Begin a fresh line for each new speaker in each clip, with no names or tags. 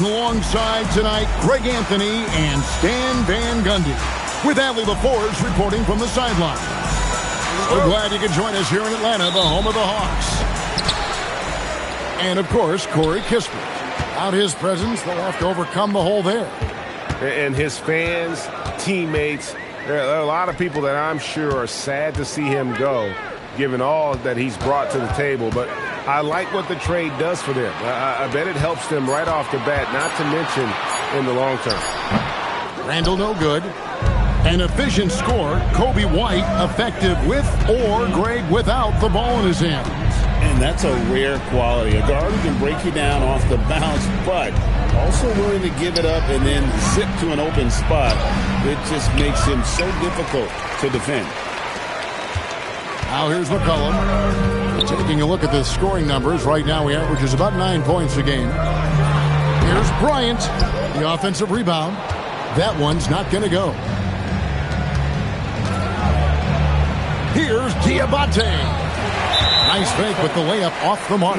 Alongside tonight, Greg Anthony and Stan Van Gundy, with Allie LaForge reporting from the sideline. We're glad you could join us here in Atlanta, the home of the Hawks. And, of course, Corey Kispert. Without his presence, they'll have to overcome the hole there.
And his fans, teammates, there are a lot of people that I'm sure are sad to see him go, given all that he's brought to the table. But I like what the trade does for them. I bet it helps them right off the bat, not to mention in the long term.
Randall no good. An efficient score, Kobe White effective with or Greg without the ball in his hands.
And that's a rare quality. A guard who can break you down off the bounce, but also willing to give it up and then zip to an open spot. It just makes him so difficult to defend.
Now here's McCollum. Taking a look at the scoring numbers. Right now he averages about 9 points a game. Here's Bryant. The offensive rebound. That one's not going to go. Here's Diabate. Nice fake with the layup off the mark.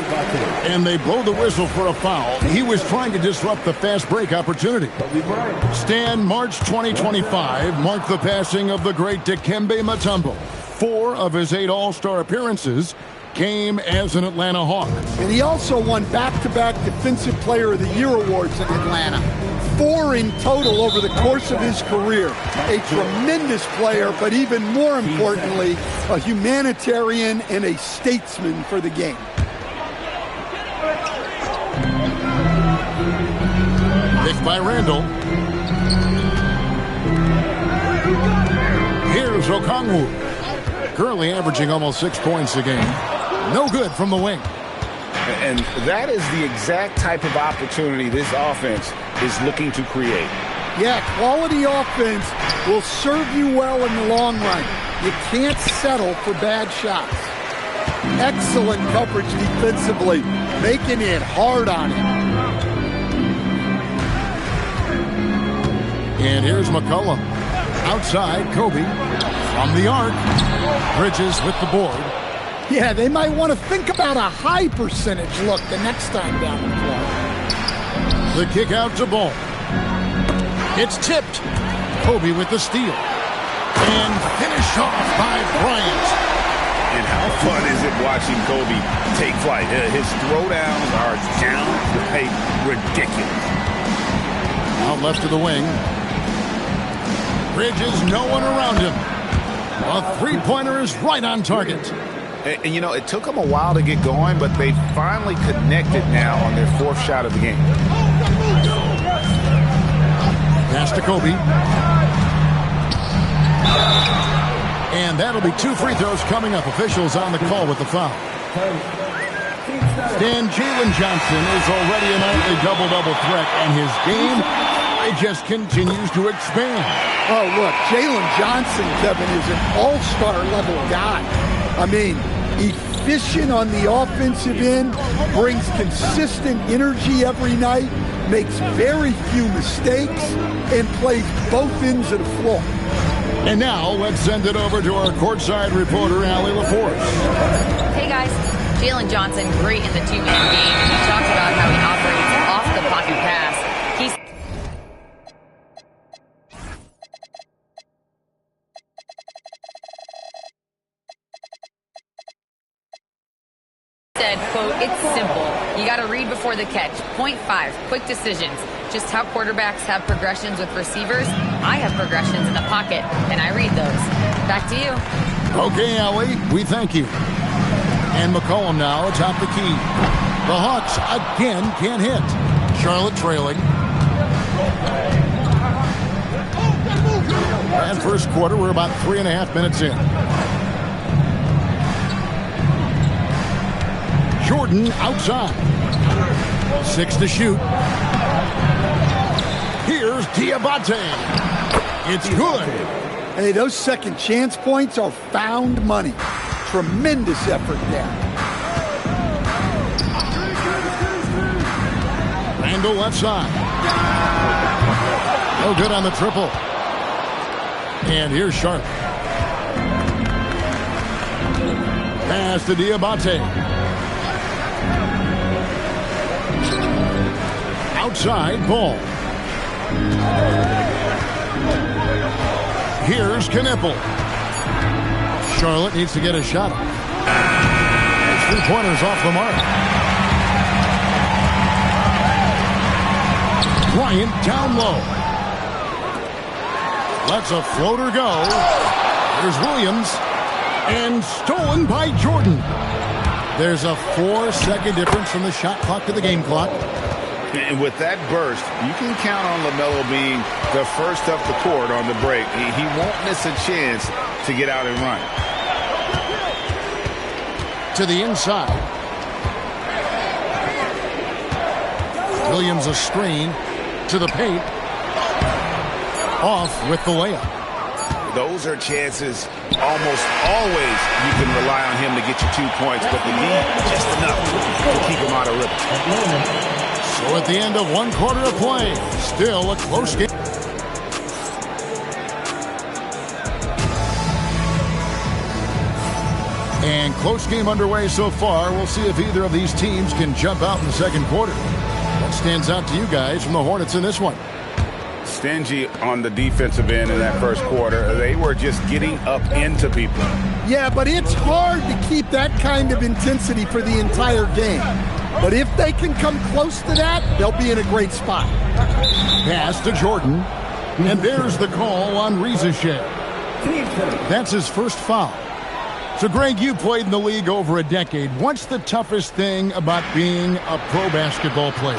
And they blow the whistle for a foul. He was trying to disrupt the fast break opportunity. Stan, March 2025 marked the passing of the great Dikembe Mutombo. 4 of his 8 All-Star appearances came as an Atlanta Hawk.
And he also won back-to-back Defensive Player of the Year awards in Atlanta. 4 in total over the course of his career. A tremendous player, but even more importantly, a humanitarian and a statesman for the game.
Picked by Randall. Here's Okongwu. Currently averaging almost 6 points a game. No good from the wing.
And that is the exact type of opportunity this offense is looking to create.
Yeah, quality offense will serve you well in the long run. You can't settle for bad shots. Excellent coverage defensively, making it hard on him.
And here's McCollum. Outside, Kobe. From the arc. Bridges with the board.
Yeah, they might want to think about a high percentage look the next time down the floor.
The kick out to Ball. It's tipped. Kobe with the steal. And finished off by Bryant.
And how fun is it watching Kobe take flight? His throwdowns are downright ridiculous.
Out left to the wing. Bridges, no one around him. A three-pointer is right on target.
And, you know, it took them a while to get going, but they finally connected now on their 4th shot of the game.
Pass to Kobe. And that'll be 2 free throws coming up. Officials on the call with the foul. Then Jalen Johnson is already a nightly double-double threat, and his game it just continues to expand.
Oh, look, Jalen Johnson, Kevin, is an all-star level guy. I mean, efficient on the offensive end, brings consistent energy every night, makes very few mistakes, and plays both ends of the floor.
And now, let's send it over to our courtside reporter, Allie LaForge.
Hey, guys. Jalen Johnson, great in the two-man game. He talks about how he operates off the pocket pass. He's said, quote, "It's simple. You got to read before the catch. Point 5, quick decisions. Just how quarterbacks have progressions with receivers, I have progressions in the pocket, and I read those." Back to you.
Okay, Allie, we thank you. And McCollum now atop the key. The Hawks again can't hit. Charlotte trailing. And first quarter, we're about 3.5 minutes in. Jordan outside. 6 to shoot. Here's Diabate. It's good.
Hey, those second chance points are found money. Tremendous effort there.
Randall left side. No good on the triple. And here's Sharp. Pass to Diabate. Outside ball. Here's Knipple. Charlotte needs to get a shot. 3-pointers off the mark. Bryant down low. Lets a floater go. Here's Williams. And stolen by Jordan. There's a 4-second difference from the shot clock to the game clock.
And with that burst, you can count on LaMelo being the first up the court on the break. He won't miss a chance to get out and run.
To the inside. Williams a screen to the paint. Off with the layup.
Those are chances almost always you can rely on him to get you 2 points, but the D just enough to keep him out of rhythm.
So at the end of 1 quarter of play, still a close game. And close game underway so far. We'll see if either of these teams can jump out in the second quarter. What stands out to you guys from the Hornets in this one?
Stingy on the defensive end in that first quarter. They were just getting up into people.
Yeah, but it's hard to keep that kind of intensity for the entire game. But if they can come close to that, they'll be in a great spot.
Pass to Jordan. And there's the call on Rizachet. That's his first foul. So, Greg, you played in the league over a decade. What's the toughest thing about being a pro basketball player?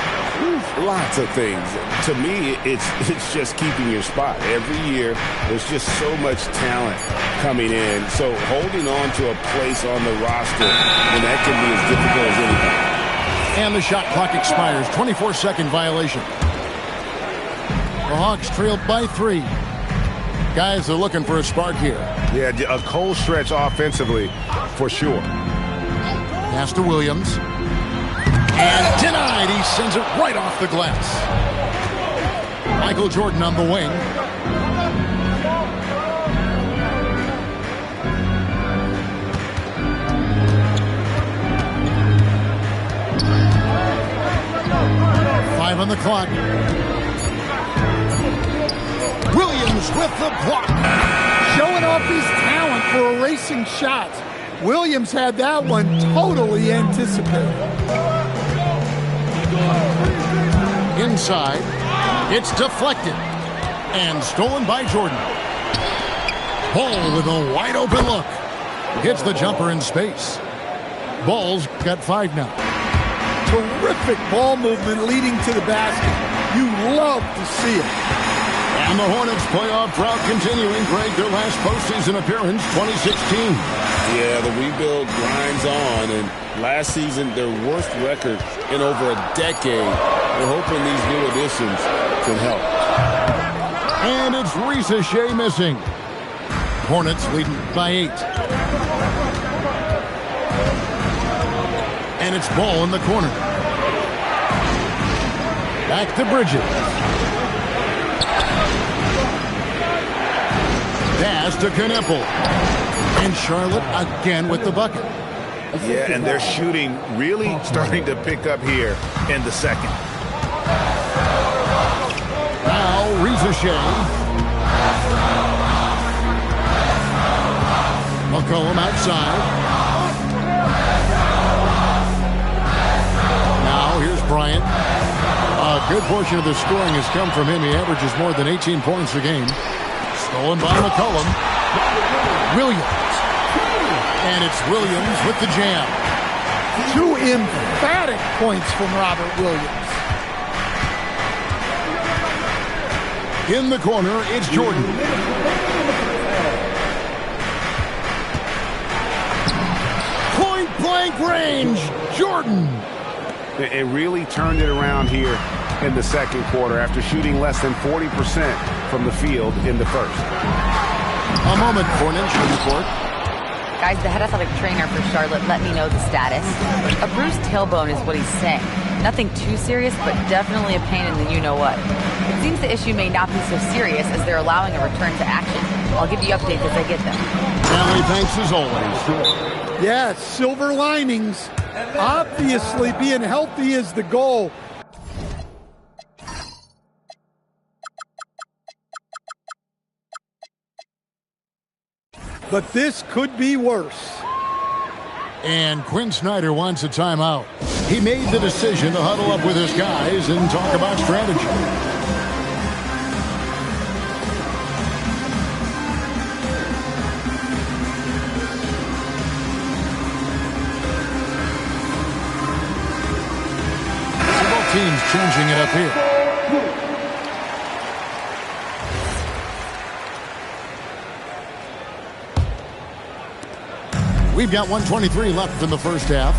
Lots of things. To me, it's just keeping your spot. Every year, there's just so much talent coming in. So holding on to a place on the roster, and that can be as difficult as anything.
And the shot clock expires. 24-second violation. The Hawks trailed by 3. Guys are looking for a spark here.
Yeah, a cold stretch offensively for sure.
Pass to Williams. And denied. He sends it right off the glass. Michael Jordan on the wing. Five on the clock. Williams with the block.
Showing off his talent for erasing shots. Williams had that one totally anticipated.
Inside. It's deflected. And stolen by Jordan. Ball with a wide open look. Hits the jumper in space. Ball's got 5 now.
Terrific ball movement leading to the basket. You love to see it.
And the Hornets playoff drought continuing. Greg, their last postseason appearance, 2016.
Yeah, the rebuild grinds on, and last season, their worst record in over a decade. We're hoping these new additions can help.
And it's Rizachet missing. Hornets leading by 8. And it's Ball in the corner. Back to Bridges. Pass to Knipple. And Charlotte again with the bucket.
Yeah, and their shooting really starting to pick up here in the second.
Now Rizachet. McCollum outside. Now here's Bryant. A good portion of the scoring has come from him. He averages more than 18 points a game. Stolen by McCollum. Williams. And it's Williams with the jam.
2 emphatic points from Robert Williams.
In the corner, it's Jordan. Point-blank range, Jordan.
It really turned it around here in the second quarter after shooting less than 40% from the field in the first.
A moment for an injury report.
Guys, the head athletic trainer for Charlotte let me know the status. A bruised tailbone is what he's saying. Nothing too serious, but definitely a pain in the you-know-what. It seems the issue may not be so serious as they're allowing a return to action. I'll give you updates as I get them.
Family thanks as always.
Yeah, silver linings. Obviously, being healthy is the goal. but this could be worse.
And Quinn Snyder wants a timeout. He made the decision to huddle up with his guys and talk about strategy. Both teams changing it up here. We've got 1:23 left in the first half.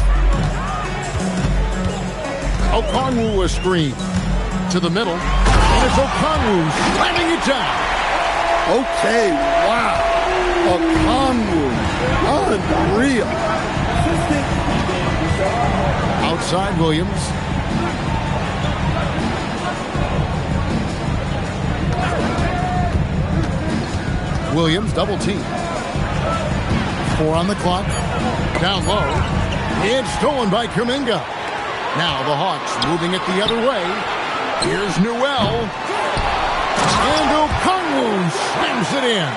Okongwu a screen to the middle. And it's Okongwu slamming it down.
Okay, wow. Okongwu, unreal.
Outside Williams. Williams double team. 4 on the clock. Down low. It's stolen by Kuminga. Now the Hawks moving it the other way. Here's Newell. And Okongwu slams it in.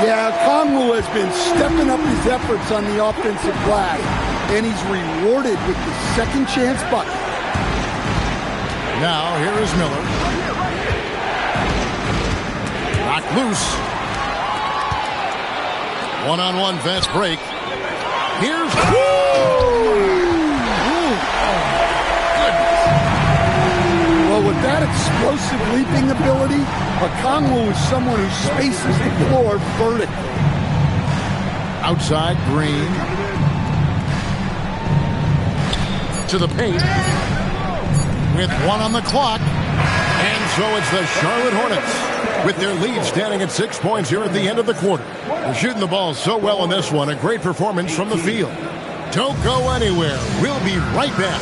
Yeah, Okongwu has been stepping up his efforts on the offensive glass, and he's rewarded with the second chance bucket.
Now here is Miller. Knocked loose. One-on-one fast break. Here's...
Well, with that explosive leaping ability, Okongwu is someone who spaces the floor vertically.
Outside, Green. To the paint. With 1 on the clock. And so it's the Charlotte Hornets with their lead standing at 6 points here at the end of the quarter. They're shooting the ball so well in this one. A great performance from the field. Don't go anywhere. We'll be right back.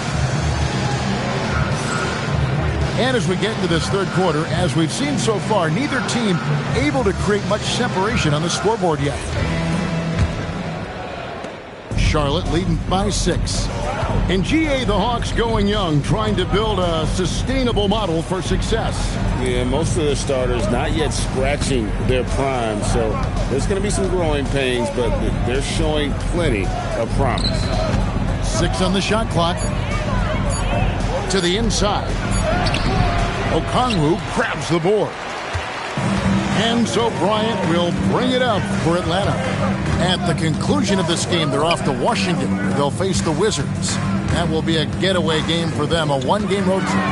And as we get into this third quarter, as we've seen so far, neither team able to create much separation on the scoreboard yet. Charlotte leading by 6. In GA, the Hawks going young, trying to build a sustainable model for success.
Yeah, most of the starters not yet scratching their prime, so there's going to be some growing pains, but they're showing plenty of promise.
6 on the shot clock. To the inside. Okongwu grabs the board. And so Bryant will bring it up for Atlanta. At the conclusion of this game, they're off to Washington. They'll face the Wizards. That will be a getaway game for them, a one-game road trip.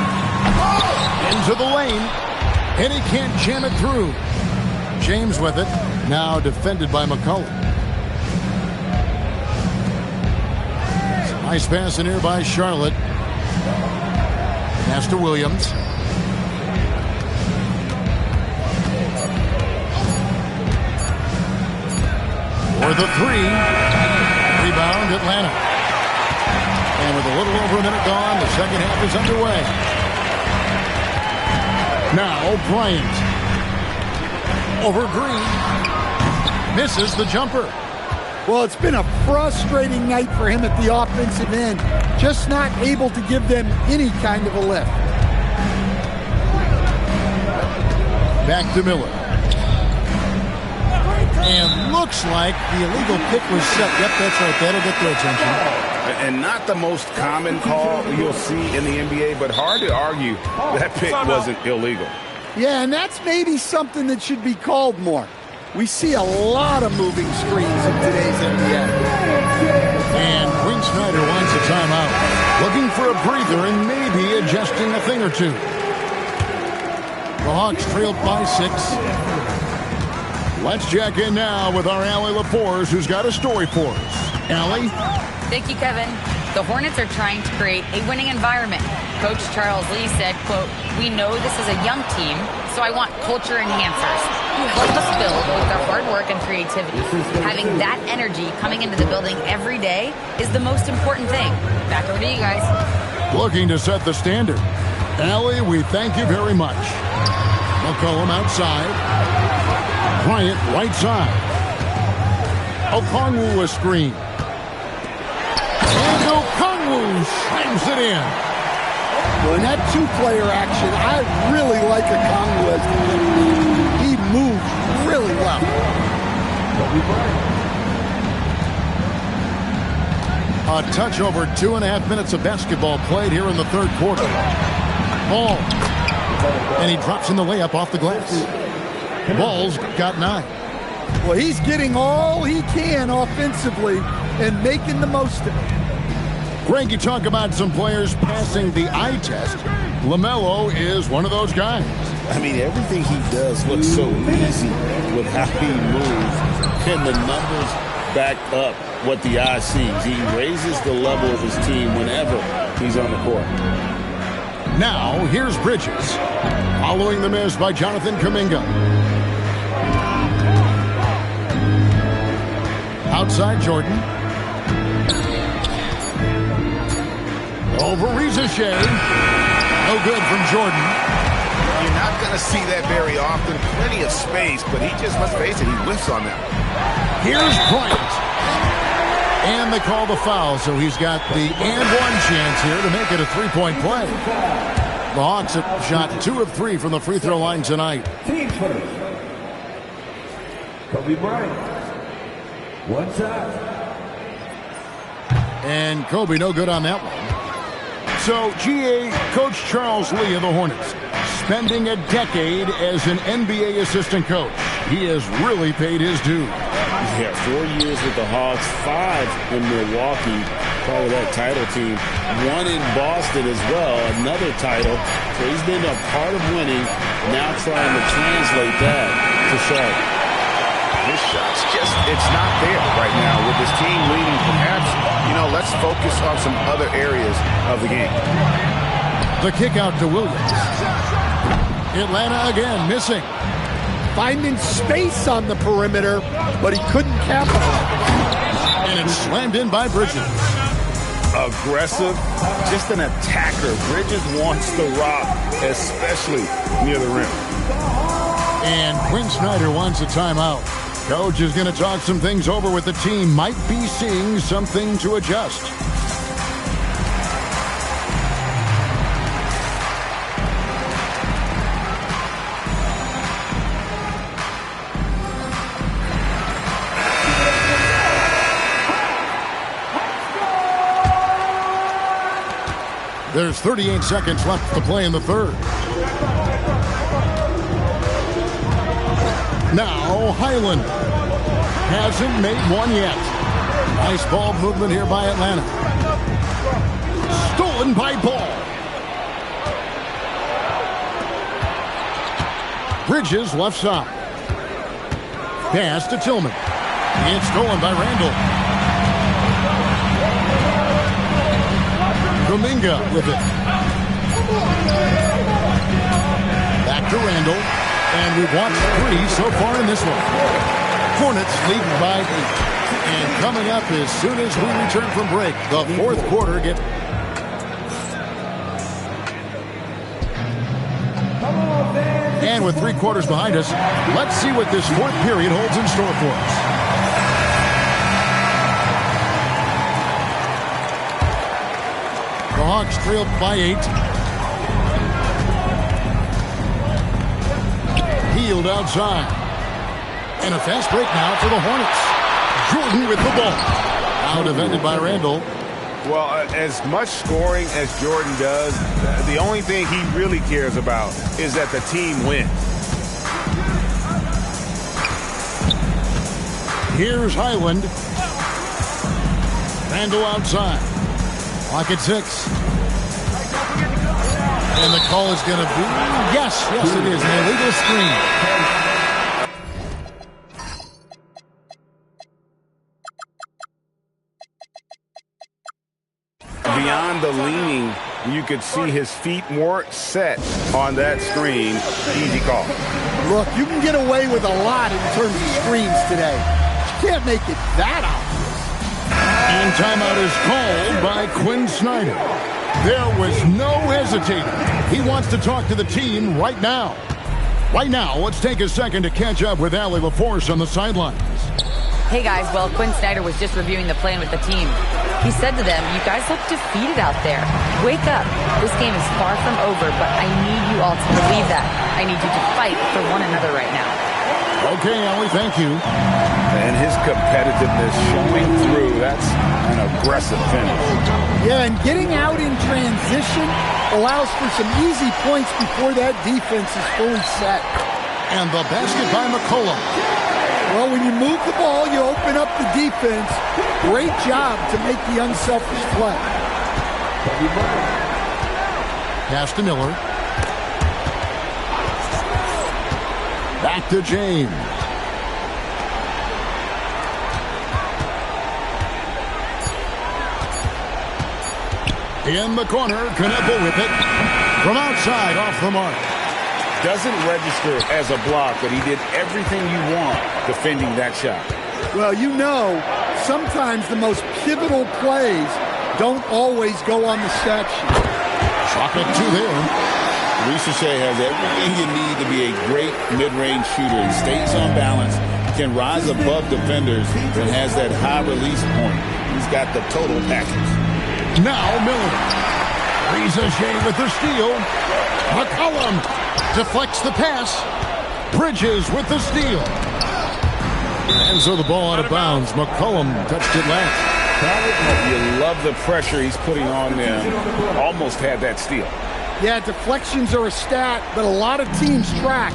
Into the lane, and he can't jam it through. James with it, now defended by McCollum. Nice pass in here by Charlotte. Pass to Williams. For the 3. Rebound, Atlanta. And with a little over a minute gone, the second half is underway. Now, Bryant. Over Green. Misses the jumper.
Well, it's been a frustrating night for him at the offensive end. Just not able to give them any kind of a lift.
Back to Miller. And looks like the illegal pick was set. Yep, that's right. That'll get their attention.
And not the most common call you'll see in the NBA, but hard to argue that pick wasn't illegal.
Yeah, and that's maybe something that should be called more. We see a lot of moving screens in today's NBA.
And Quinn Snyder wants a timeout. Looking for a breather and maybe adjusting a thing or two. The Hawks trailed by 6. Let's check in now with our Allie LaForce, who's got a story for us. Allie?
Thank you, Kevin. The Hornets are trying to create a winning environment. Coach Charles Lee said, quote, "We know this is a young team, so I want culture enhancers who help us build with their hard work and creativity. Having that energy coming into the building every day is the most important thing." Back over to you guys.
Looking to set the standard. Allie, we thank you very much. McCollum outside. Bryant right side. Okongwu a screen. And Okongwu slams it in.
Well, in that two-player action, I really like Okongwu as he moves really well.
A touch over 2.5 minutes of basketball played here in the third quarter. Ball. And he drops in the layup off the glass. Ball's got 9.
Well, he's getting all he can offensively and making the most of it.
Greg, you talk about some players passing the eye test. LaMelo is one of those guys.
I mean, everything he does looks so easy with how he moves. And the numbers back up what the eye sees. He raises the level of his team whenever he's on the court.
Now, here's Bridges. Following the miss by Jonathan Kuminga. Outside Jordan. Over Ricochet. No good from Jordan.
You're not going to see that very often. Plenty of space, but he just, let's face it, he whiffs on that.
Here's Bryant. And they call the foul, so he's got the and-one chance here to make it a three-point play. The Hawks have shot 2 of 3 from the free throw line tonight.
Team first. Kobe Bryant. One side.
And Kobe no good on that one. So, GA, Coach Charles Lee of the Hornets, spending a decade as an NBA assistant coach. He has really paid his due.
Yeah, 4 years with the Hawks, 5 in Milwaukee, part of that title team. 1 in Boston as well, another title. So he's been a part of winning, now trying to translate that to Charlotte.
His shot's just, it's not there right now with his team leading. Perhaps, let's focus on some other areas of the game.
The kick out to Williams. Atlanta again missing.
Finding space on the perimeter, but he couldn't capitalize.
And it's slammed in by Bridges.
Aggressive, just an attacker. Bridges wants the rock, especially near the rim.
And Quinn Snyder wants a timeout. Coach is going to talk some things over with the team. Might be seeing something to adjust. There's 38 seconds left to play in the third. Now, Highland hasn't made one yet. Nice ball movement here by Atlanta. Stolen by Ball. Bridges left side. Pass to Tillman. It's stolen by Randall. Kuminga with it. Back to Randall. And we've watched 3 so far in this one. Hornets lead by 8. And coming up as soon as we return from break, the fourth quarter And with 3 quarters behind us, let's see what this fourth period holds in store for us. The Hawks trailed by 8. Healed outside. And a fast break now for the Hornets. Jordan with the ball. Now defended by Randall.
Well, as much scoring as Jordan does, the only thing he really cares about is that the team wins.
Here's Highland. Randall outside. Clock at 6. And the call is going to be, yes, it is, an illegal screen.
Beyond the leaning, you could see his feet more set on that screen. Easy call.
Look, you can get away with a lot in terms of screens today. You can't make it that obvious.
And timeout is called by Quinn Snyder. There was no hesitating. He wants to talk to the team right now. Right now, let's take a second to catch up with Allie LaForce on the sidelines.
Hey guys, well, Quinn Snyder was just reviewing the plan with the team. He said to them, you guys look defeated out there. Wake up. This game is far from over, but I need you all to believe that. I need you to fight for one another right now.
Okay, Ellie, thank you.
And his competitiveness showing through. That's an aggressive finish.
Yeah, and getting out in transition allows for some easy points before that defense is fully set.
And the basket by McCollum.
Well, when you move the ball, you open up the defense. Great job to make the unselfish play.
Pass to Miller. Back to James. In the corner, Kneppel with it. From outside, off the mark.
Doesn't register as a block, but he did everything you want defending that shot.
Well, you know, sometimes the most pivotal plays don't always go on the stat sheet.
Chalk it to there.
Ricochet has everything you need to be a great mid-range shooter. He stays on balance, can rise above defenders, and has that high release point. He's got the total package.
Now Miller. Ricochet with the steal. McCollum deflects the pass. Bridges with the steal. And so the ball out of bounds. McCollum touched it last.
You love the pressure he's putting on them. Almost had that steal.
Yeah, deflections are a stat, but a lot of teams track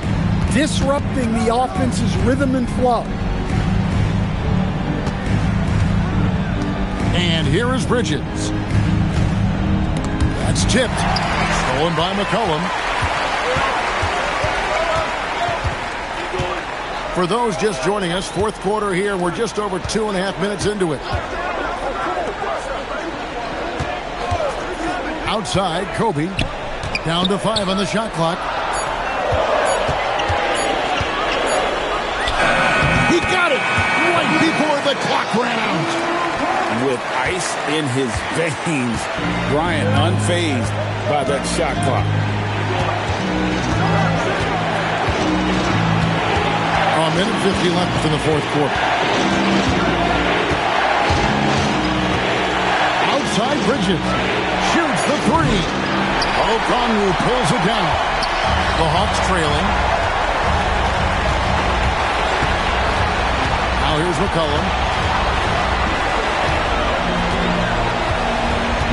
disrupting the offense's rhythm and flow.
And here is Bridges. That's tipped. Stolen by McCollum. For those just joining us, fourth quarter here. We're just over 2.5 minutes into it. Outside, Kobe. Down to 5 on the shot clock. He got it right before the clock ran out.
With ice in his veins, Bryant unfazed by that shot clock.
A minute 50 left in the fourth quarter. Outside Bridges. Shoots the three. Okongwu pulls it down. The Hawks trailing. Now here's McCollum.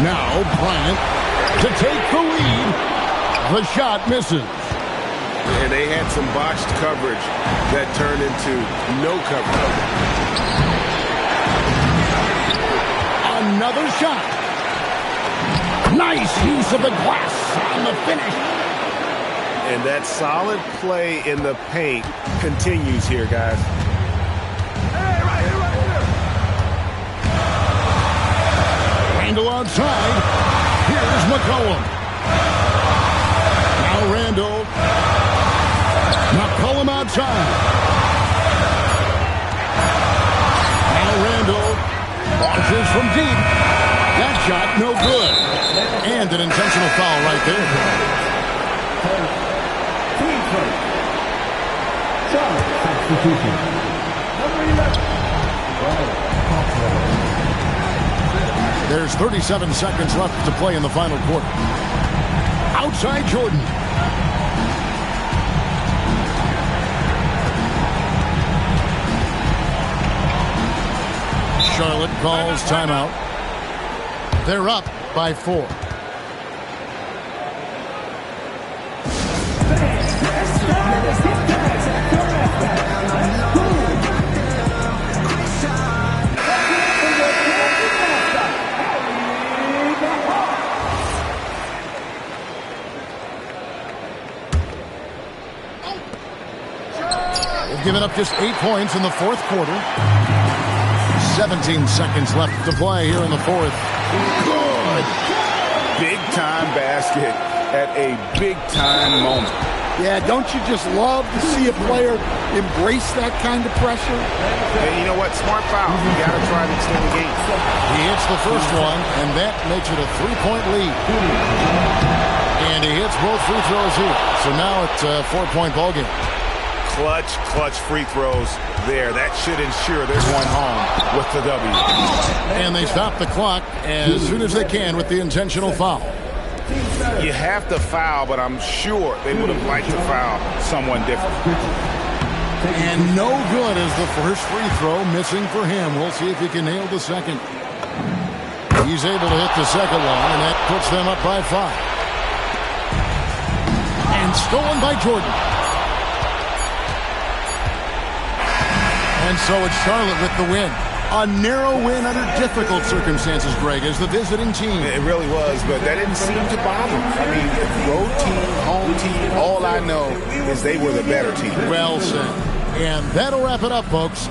Now Bryant to take the lead. The shot misses.
And they had some botched coverage that turned into no coverage.
Another shot. Nice use of the glass on the finish.
And that solid play in the paint continues here, guys.
Randall outside. Here's McCollum. Now Randall. McCollum outside. Now Randall launches from deep. That shot no good. And an intentional foul right there. There's 37 seconds left to play in the final quarter. Outside Jordan. Charlotte calls timeout. They're up by 4. They've given up just 8 points in the fourth quarter. 17 seconds left to play here in the fourth.
Good. Big-time basket at a big-time moment.
Yeah, don't you just love to see a player embrace that kind of pressure?
Hey, you know what? Smart foul. You got to try to extend the game.
He hits the first one, and that makes it a 3-point lead. And he hits both free throws here. So now it's a 4-point ballgame.
Clutch free throws there. That should ensure they're going home with the W.
And they stop the clock as soon as they can with the intentional foul.
You have to foul, but I'm sure they would have liked to foul someone different.
And no good as the first free throw missing for him. We'll see if he can nail the second. He's able to hit the second one, and that puts them up by 5. And stolen by Jordan. And so it's Charlotte with the win. A narrow win under difficult circumstances, Greg, as the visiting team.
It really was, but that didn't seem to bother them. I mean, road team, home team, all I know is they were the better team.
Well said. And that'll wrap it up, folks.